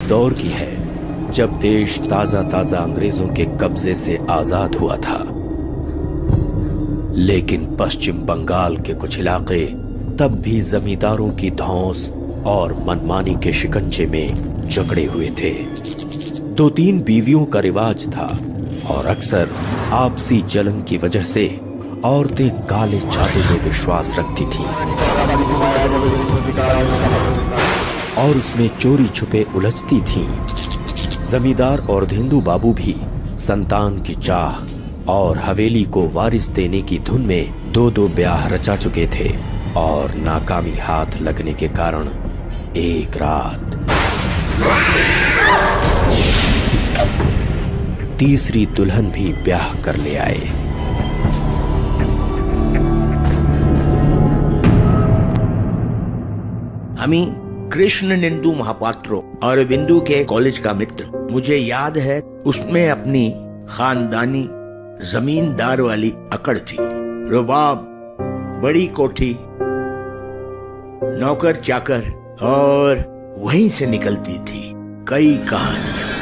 दौर की है जब देश ताजा ताजा अंग्रेजों के कब्जे से आजाद हुआ था। लेकिन पश्चिम बंगाल के कुछ इलाके तब भी जमींदारों की धौंस और मनमानी के शिकंजे में जकड़े हुए थे। 2-3 बीवियों का रिवाज था और अक्सर आपसी जलन की वजह से औरतें काले जादू में विश्वास रखती थीं और उसमें चोरी छुपे उलझती थीं। जमींदार और हिंदू बाबू भी संतान की चाह और हवेली को वारिस देने की धुन में 2-2 ब्याह रचा चुके थे और नाकामी हाथ लगने के कारण एक रात तीसरी दुल्हन भी ब्याह कर ले आए। हमी कृष्ण निंदु महापात्रो और बिंदु के कॉलेज का मित्र। मुझे याद है उसमें अपनी खानदानी जमींदार वाली अकड़ थी, रुबाब, बड़ी कोठी, नौकर चाकर, और वहीं से निकलती थी कई कहानियां।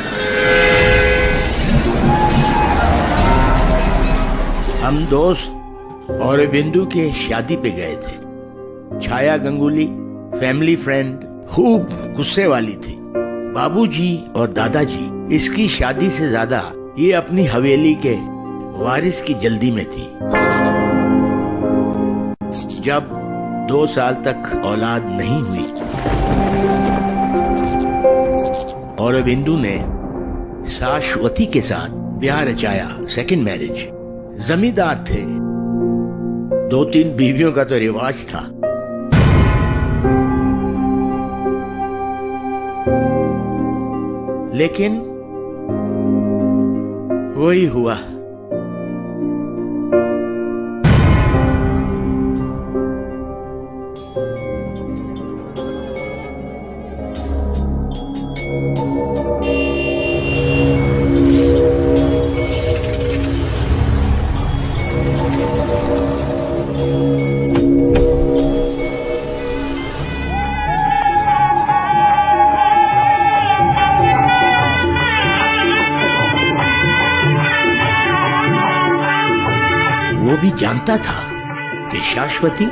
हम दोस्त और बिंदु के शादी पे गए थे। छाया गंगुली फैमिली फ्रेंड खूब गुस्से वाली थी। बाबूजी और दादाजी इसकी शादी से ज्यादा ये अपनी हवेली के वारिस की जल्दी में थी। जब 2 साल तक औलाद नहीं हुई और बिंदु ने शाश्वती के साथ ब्याह रचाया, सेकंड मैरिज। जमींदार थे, 2-3 बीवियों का तो रिवाज था। लेकिन वही हुआ। वो भी जानता था कि शाश्वती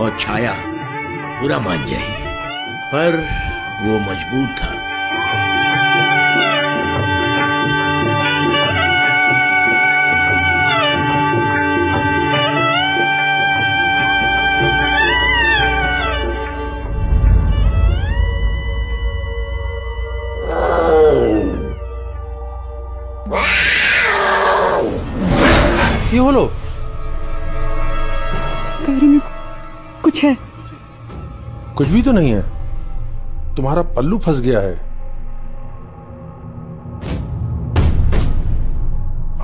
और छाया बुरा मान जाएगी, पर वो मजबूर था। কি হলো? गाड़ी में कुछ है। कुछ भी तो नहीं है, तुम्हारा पल्लू फंस गया है।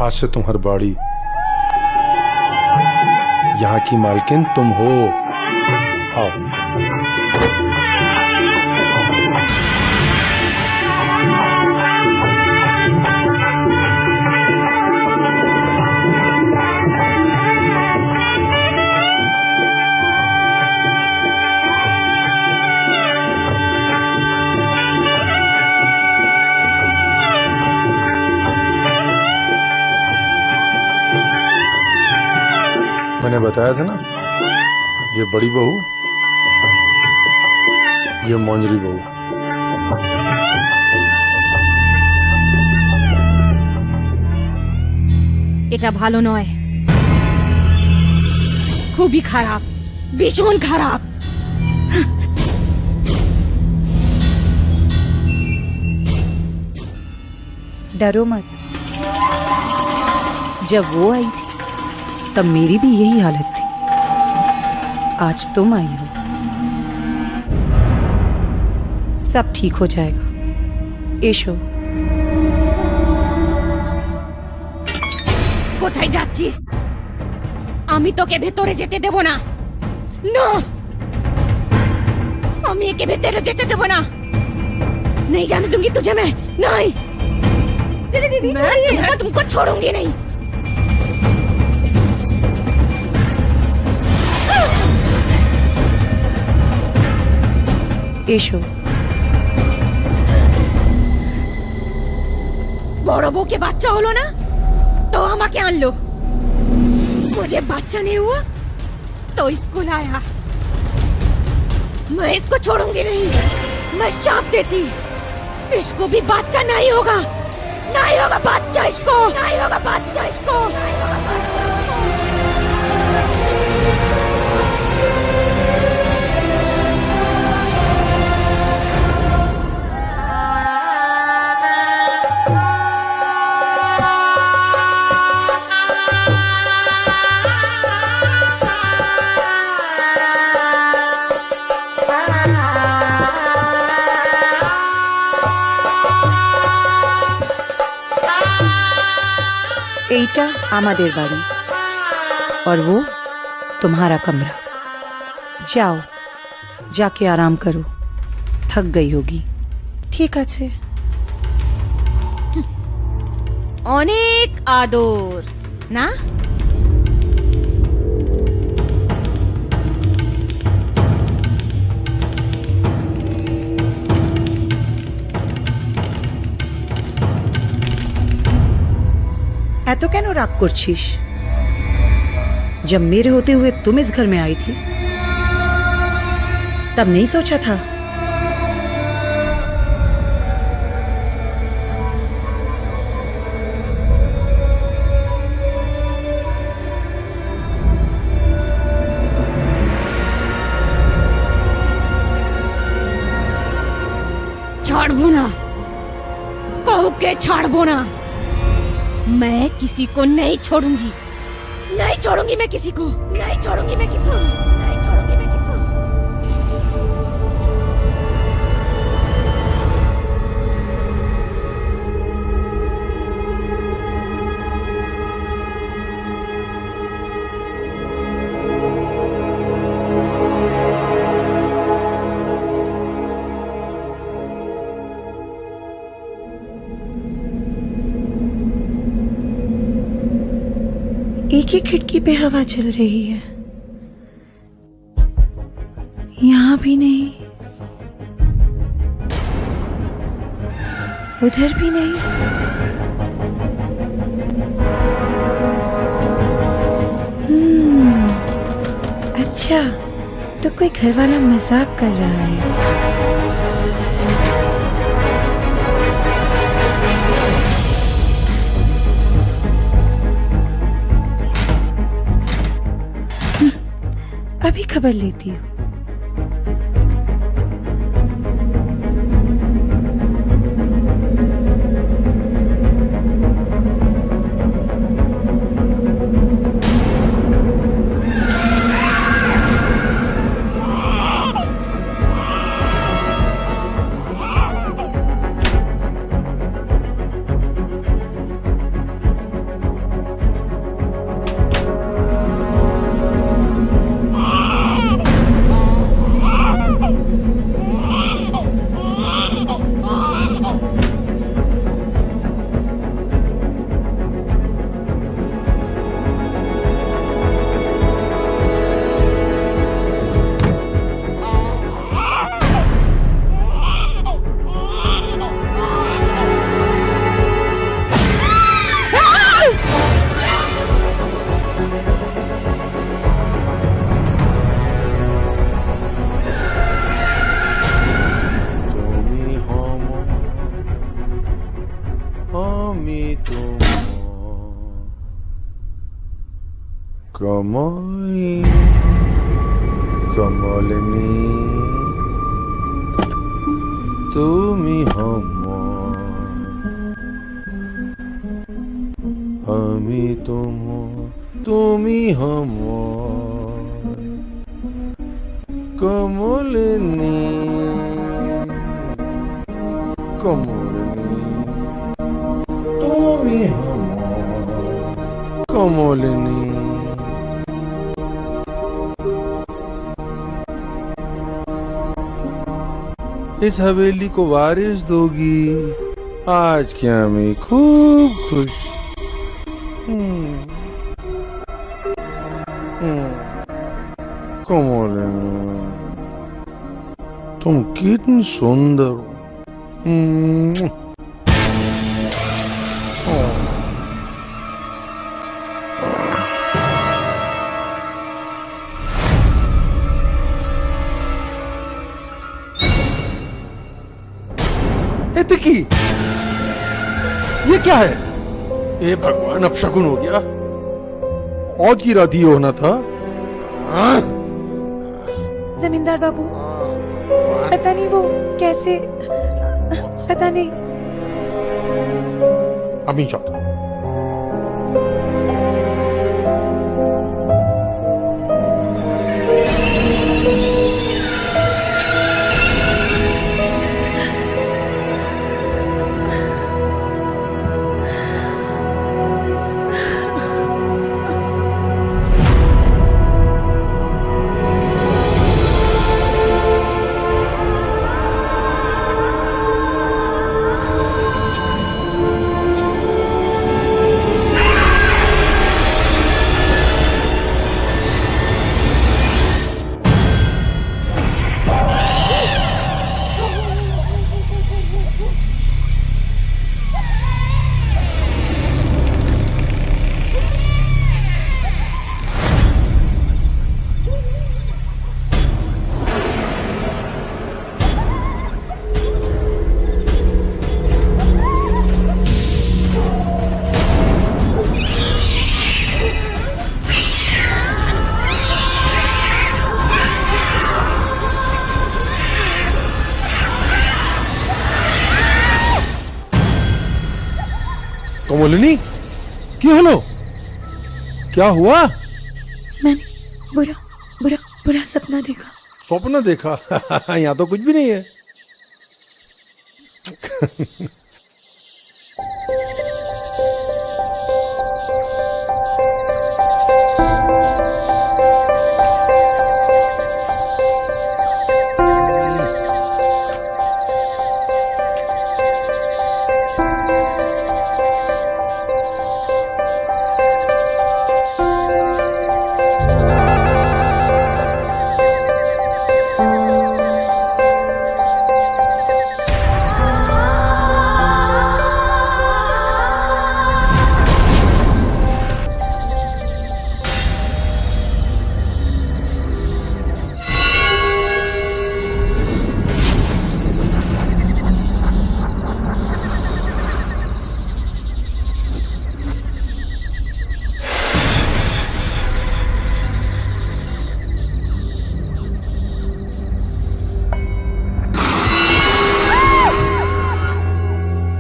आज से तुम्हारी बाड़ी, यहाँ की मालकिन तुम हो। आओ। मैंने बताया था ना, ये बड़ी बहू, ये मौंजरी बहू। এটা ভালো নয়, খুবই খারাপ, ভীষণ খারাপ। डरो मत, जब वो आई थी तब मेरी भी यही हालत थी। आज तुम आई हो, सब ठीक हो जाएगा। এসো। কোথায় যাচ্ছিস? আমি তোকে ভেতরে যেতে দেব না। না, আমি একে ভেতরে যেতে দেব না। नहीं जाने दूंगी तुझे मैं, नहीं। मैं तुमको छोड़ूंगी नहीं। এসো। বড় বউকে বাচ্চা হলো না तो আমাকে আনলো मुझे बच्चा नहीं हुआ तो इसको लाया मैं इसको छोड़ूंगी नहीं मैं शाप देती इसको भी बच्चा नहीं होगा बच्चा इसको नहीं होगा बच्चा इसको नहीं होगा बच्चा এইটা আমাদের বাড়ি और वो तुम्हारा कमरा जाओ जाके आराम करो थक गई होगी ঠিক আছে অনেক আদর না এত কেন রাগ করছিস जब मेरे होते हुए तुम इस घर में आई थी तब नहीं सोचा था ছাড়বো না কাউকে ছাড়বো না मैं किसी को नहीं छोड़ूंगी मैं किसी को नहीं छोड़ूंगी मैं किसी को नहीं छोड़ूंगी मैं किसी को एक ही खिड़की पे हवा चल रही है यहाँ भी नहीं उधर भी नहीं अच्छा तो कोई घर वाला मजाक कर रहा है अभी खबर लेती हूँ कमली कमलिनी তুমি আমি তুমি কমলিনী কমলিনী তুমি কমলিনী इस हवेली को वारिस दोगी आज क्या मैं खूब खुश कमलिनी तुम कितनी सुंदर हो एतकी, ये क्या है? ए भगवान, अब शकुन हो गया। और की रात ये होना था। जमींदार बाबू, पता नहीं वो कैसे, पता नहीं। अभी चाहता कमलिनी, क्यों हेलो, क्या हुआ? मैंने बुरा बुरा बुरा सपना देखा। स्वप्न देखा? यहाँ तो कुछ भी नहीं है।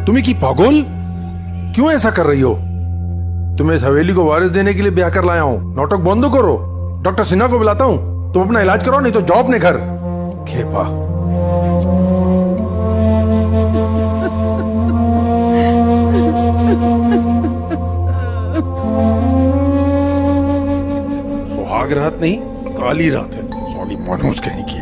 तुम्हें की पागल, क्यों ऐसा कर रही हो? तुम्हें इस हवेली को वारिस देने के लिए ब्याह कर लाया हूं। नाटक बंद करो, डॉक्टर सिन्हा को बुलाता हूं। तुम अपना इलाज करो, नहीं तो जाओ अपने घर। खेपा। सुहाग रात नहीं, काली रात है। सॉरी मनोज कहने की।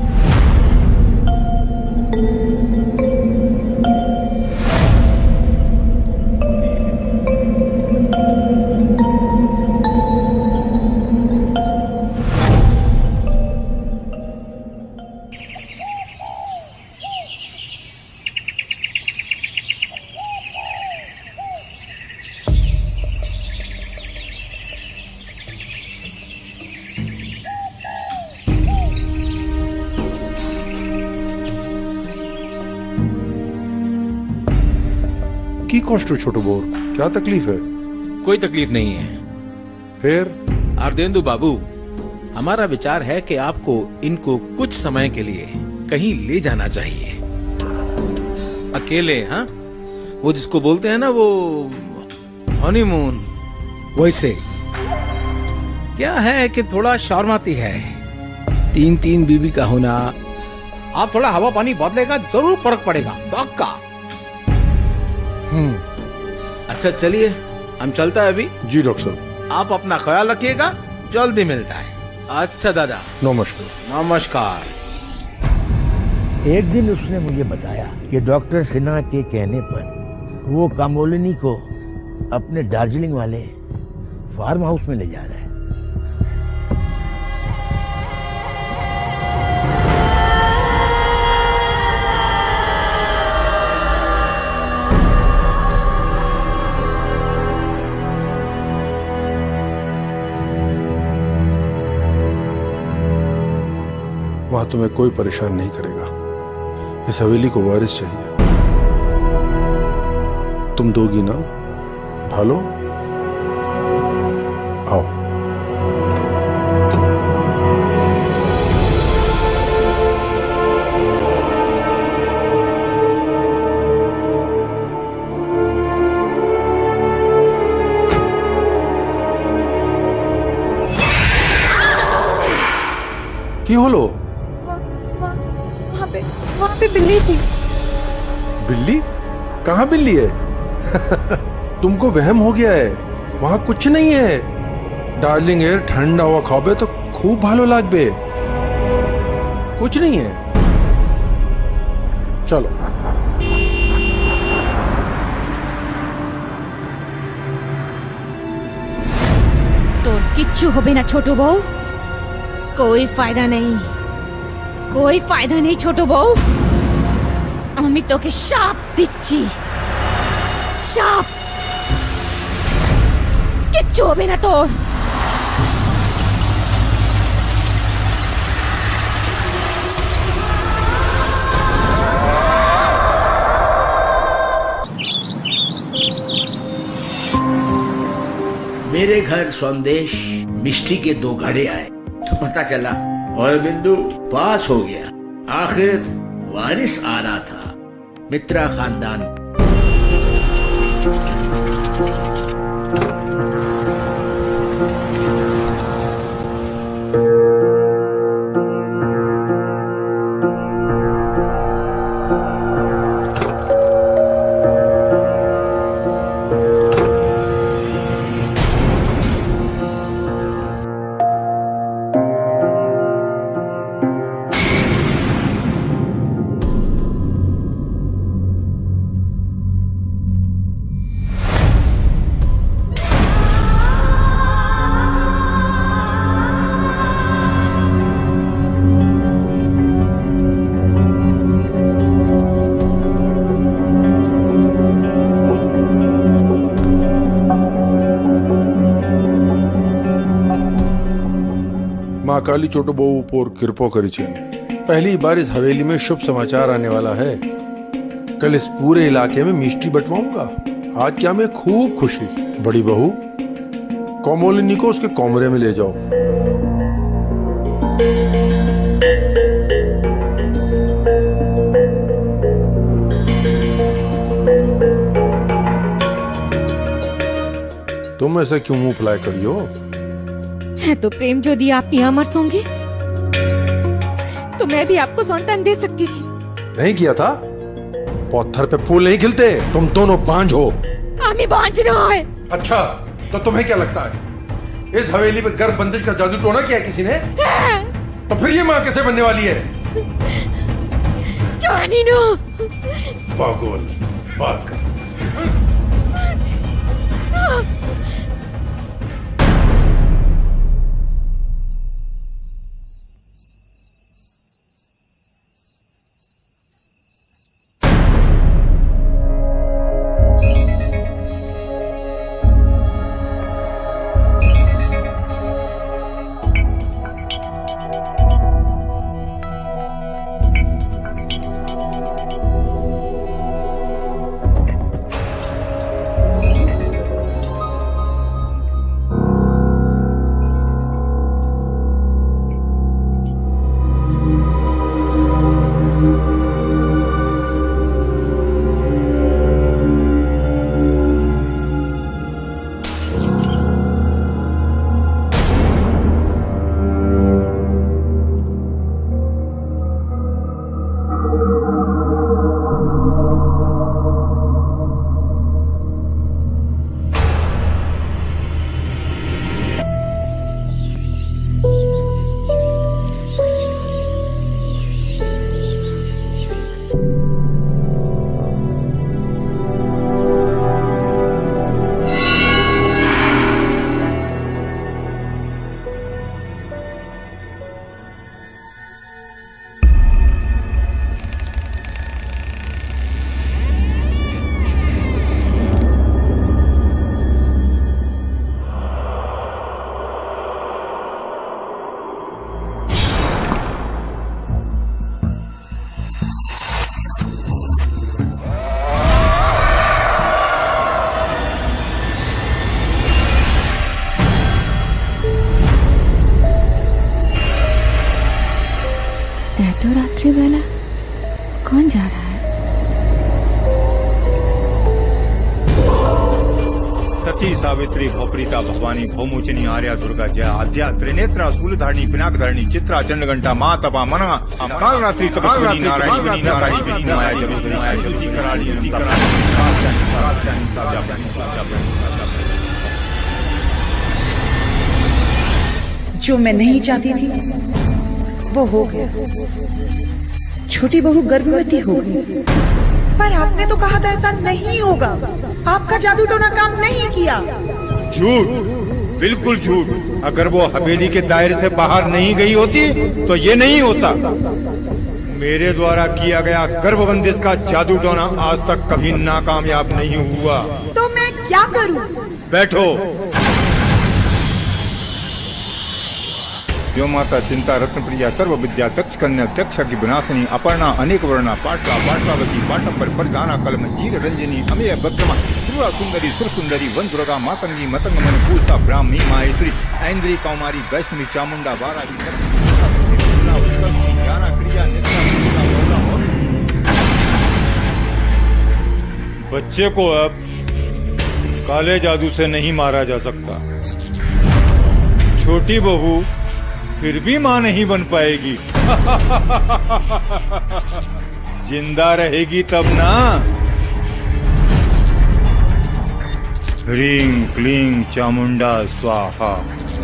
की कष्ट छोटू बोर, क्या तकलीफ है? कोई तकलीफ नहीं है। फिर अर्देंदु बाबू, हमारा विचार है कि आपको इनको कुछ समय के लिए कहीं ले जाना चाहिए, अकेले। हाँ, वो जिसको बोलते हैं ना, वो हनीमून, वैसे। क्या है कि थोड़ा शर्माती है, 3 बीबी का होना। आप थोड़ा हवा पानी बदलेगा, जरूर फर्क पड़ेगा, पक्का। अच्छा चलिए, हम चलता है अभी। जी डॉक्टर साहब। आप अपना ख्याल रखिएगा, जल्दी मिलता है। अच्छा दादा, नमस्कार। नमस्कार। एक दिन उसने मुझे बताया कि डॉक्टर सिन्हा के कहने पर वो कामोलिनी को अपने दार्जिलिंग वाले फार्म हाउस में ले जा रहा है। वहां तुम्हें कोई परेशान नहीं करेगा। इस हवेली को वारिस चाहिए। तुम दोगी ना? ढालो, आओ। কি হলো? वहाँ पे बिल्ली थी। बिल्ली? कहाँ बिल्ली है? तुमको वहम हो गया है, वहां कुछ नहीं है। डार्लिंग एयर ठंडा हवा खाओगे तो खूब भालो लागबे। कुछ नहीं है, चलो। তোর কিচ্ছু হবে না ছোট বউ, कोई फायदा नहीं, कोई फायदा नहीं ছোট বউ। আমি তোকে শাপ দিচ্ছি, শাপ। কিচ্ছু হবে না তোর। मेरे घर संदेश मिष्टी के 2 घड़े आए तो पता चला और बिंदु पास हो गया। आखिर वारिस आ रहा था, मित्रा खानदान। माँ काली छोटो बहू ऊपर कृपो करी छे। पहली बार इस हवेली में शुभ समाचार आने वाला है। कल इस पूरे इलाके में मिष्टी बंटवाऊंगा। आज क्या मैं खूब खुशी। बड़ी बहू, कोमोलिनी को उसके कमरे में ले जाओ। तुम ऐसा क्यों मुंह फुलाए खड़ी हो? है तो प्रेम जो दिया आप यहाँ मर होंगे तो मैं भी आपको संतान दे सकती थी। नहीं किया था? पत्थर पे फूल नहीं खिलते। तुम दोनों बांझ हो। आमी बांझ ना है। अच्छा, तो तुम्हें क्या लगता है इस हवेली पे गर्भ बंदिश का जादू टोना किया है किसी ने? तो फिर ये माँ कैसे बनने वाली है? जानी ना। पागल, बात कर। सती सावित्री भोप्रीता भवानी भौमुचिनी आर्या दुर्गा जय आद्या त्रिनेत्रा शूलधारिणी पिनाकधारिणी चित्रा चंडघंटा माँ तपा मना कालरात्रि तपस्विनी नारायणी नारायणी माया जगदीश्वरी माया ज्योति कराली अनंता कराली जो मैं नहीं चाहती थी वो हो गया। छोटी बहू गर्भवती हो गई, पर आपने तो कहा था ऐसा नहीं होगा। आपका जादू टोना काम नहीं किया। झूठ, बिल्कुल झूठ। अगर वो हवेली के दायरे से बाहर नहीं गई होती तो ये नहीं होता। मेरे द्वारा किया गया गर्भबंदिश का जादू टोना आज तक कभी नाकामयाब नहीं हुआ। तो मैं क्या करूं? बैठो। यो माता चिंता रत्नप्रिया सर्व विद्या तक्ष कन्या तक्ष की विनाशिनी अपर्णा अनेक वर्णा पाटला पाटलावती पाटंबर परदाना कलम जीर रंजनी अमेय बद्रमा त्रिपुरा सुंदरी सुर सुंदरी वंदुर्गा मातंगी मतंग मन पूजा ब्राह्मी माहेश्वरी ऐन्द्री कौमारी वैष्णवी चामुंडा वाराही ज्ञाना क्रिया बच्चे को अब काले जादू से नहीं मारा जा सकता। छोटी बहू फिर भी मां नहीं बन पाएगी। जिंदा रहेगी तब ना। ह्रीं क्लीं चामुंडा स्वाहा,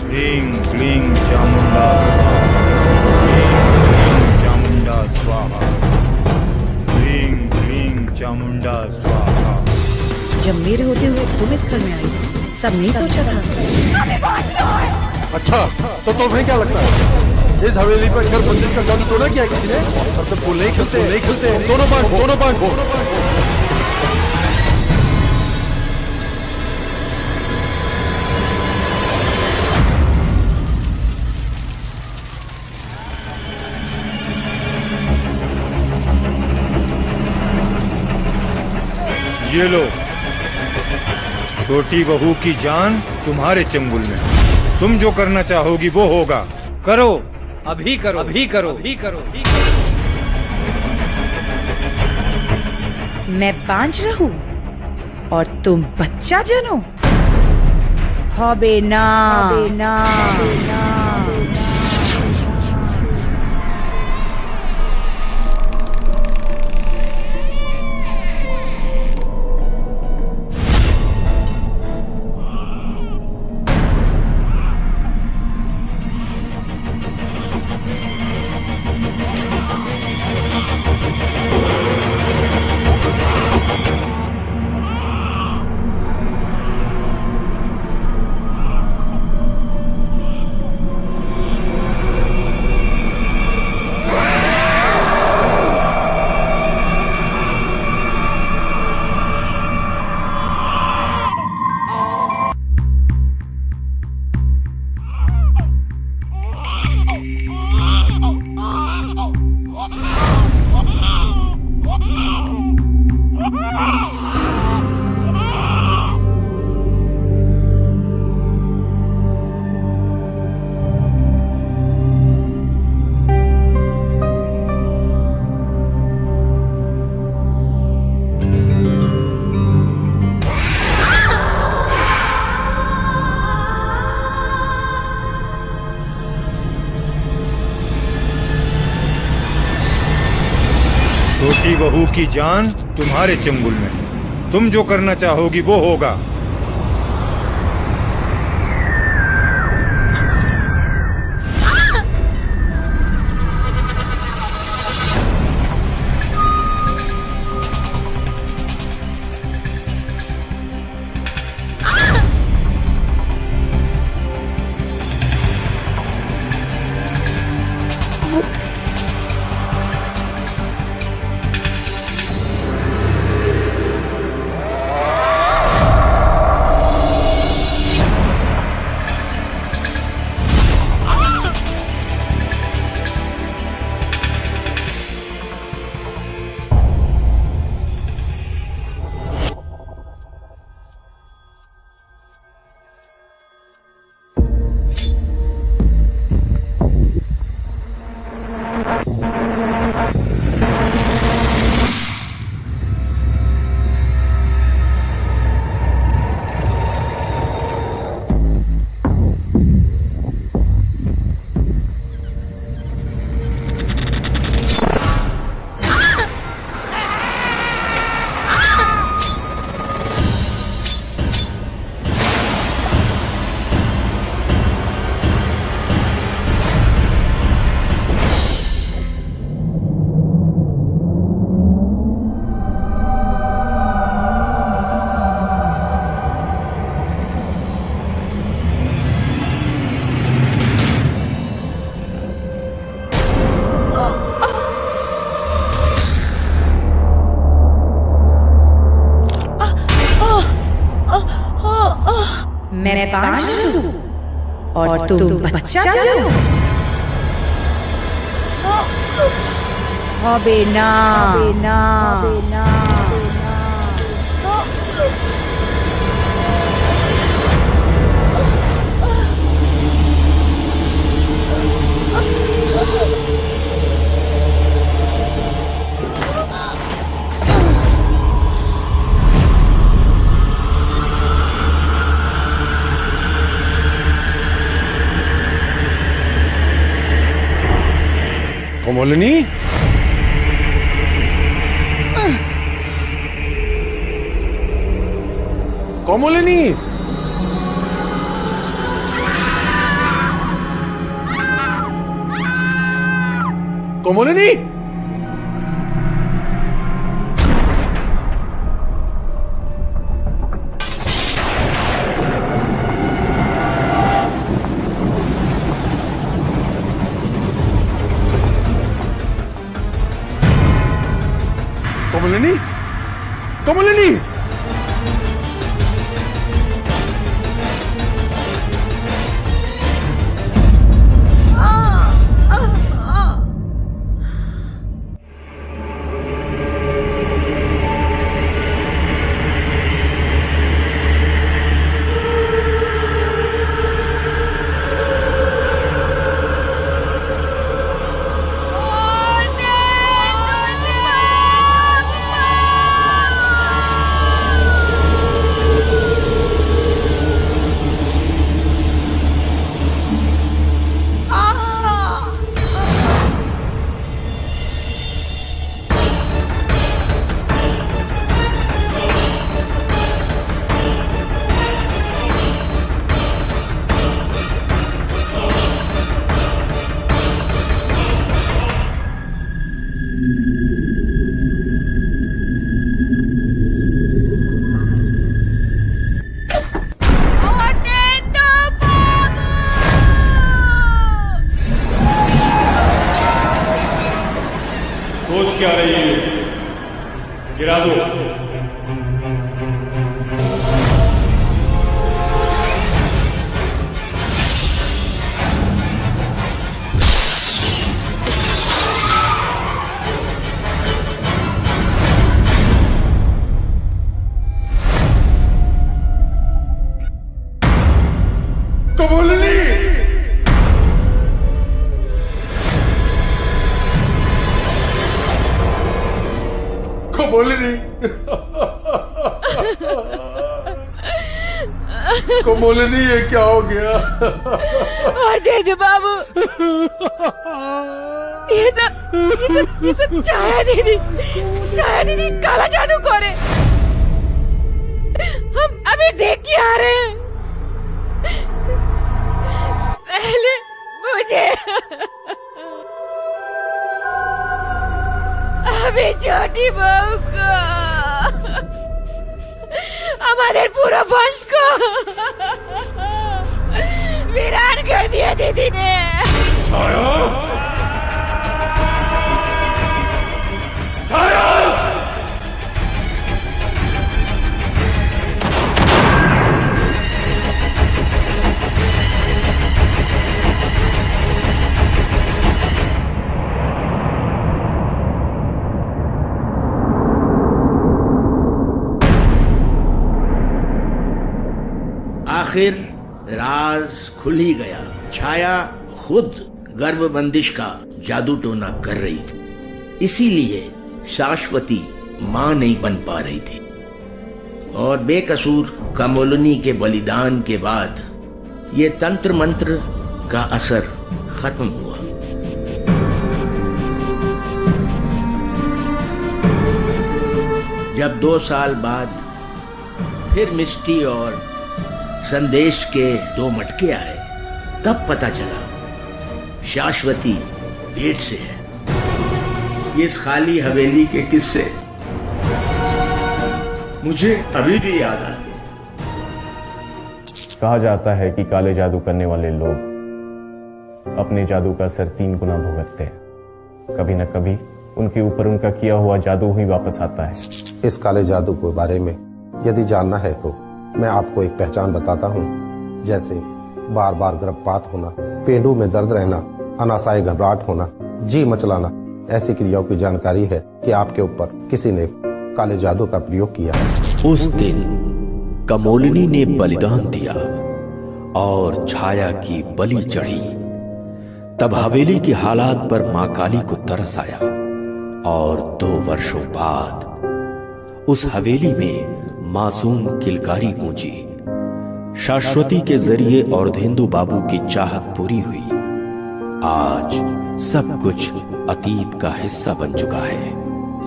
ह्रीं क्लीं चामुंडा चामुंडा स्वाहा, ह्रीं क्लीं चामुंडा स्वाहा। जब मेरे होते हुए तुम इस घर में आई तब नहीं सोचा था। अच्छा तो तुम्हें क्या लगता है इस हवेली पर घर मंदिर का जादू टोना किया किसी ने? और तो फूल नहीं खिलते दोनों बांट ये लो, छोटी बहू की जान तुम्हारे चंगुल में। तुम जो करना चाहोगी वो होगा। करो, अभी करो, अभी करो, अभी करो, अभी करो। मैं बांझ रहूं और तुम बच्चा जनो? हबे ना। छोटी बहू की जान तुम्हारे चंगुल में है। तुम जो करना चाहोगी वो होगा। मैं 5 हूँ और तुम बच्चा जाओ। अबे ना, कोमोलिनी, कोमोलिनी, कोमोलिनी, कोमोलिनी, कोमोलिनी, सोच क्या रही है? गिरा दो। कोमोलिनी, कोमोलिनी, कोमोलिनी, ये क्या हो गया? अरे बाबू, ये सब छाया दीदी काला जादू करे। हम अभी देख के आ रहे हैं। पहले मुझे अभी छोटी बहू को, हमारे पूरा वंश को वीरान कर दिया दीदी ने। आखिर राज खुल ही गया। छाया खुद गर्भबंदिश का जादू टोना कर रही थी, इसीलिए शाश्वती मां नहीं बन पा रही थी और बेकसूर कोमोलिनी के बलिदान के बाद ये तंत्र मंत्र का असर खत्म हुआ। जब 2 साल बाद फिर मिष्टी और संदेश के 2 मटके आए, तब पता चला शाश्वती पेट से है। इस खाली हवेली के किस्से मुझे अभी भी याद आते। कहा जाता है कि काले जादू करने वाले लोग अपने जादू का असर 3 गुना भुगतते हैं। कभी न कभी उनके ऊपर उनका किया हुआ जादू ही वापस आता है। इस काले जादू के बारे में यदि जानना है तो मैं आपको एक पहचान बताता हूँ। जैसे बार बार गर्भपात होना, पेंडू में दर्द रहना, अनासाई घबराहट होना, जी मचलाना, ऐसी क्रियाओं की जानकारी है कि आपके ऊपर किसी ने काले जादू का प्रयोग किया है। उस दिन कमोलिनी ने बलिदान दिया और छाया की बलि चढ़ी। तब हवेली की हालात पर मां काली को तरस आया और 2 वर्षों बाद उस हवेली में मासूम किलकारी गूंजी। शाश्वती के जरिए औरधेंदु बाबू की चाहत पूरी हुई। आज सब कुछ अतीत का हिस्सा बन चुका है,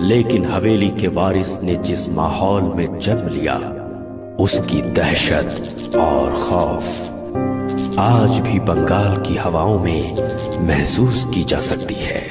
लेकिन हवेली के वारिस ने जिस माहौल में जन्म लिया, उसकी दहशत और खौफ आज भी बंगाल की हवाओं में महसूस की जा सकती है।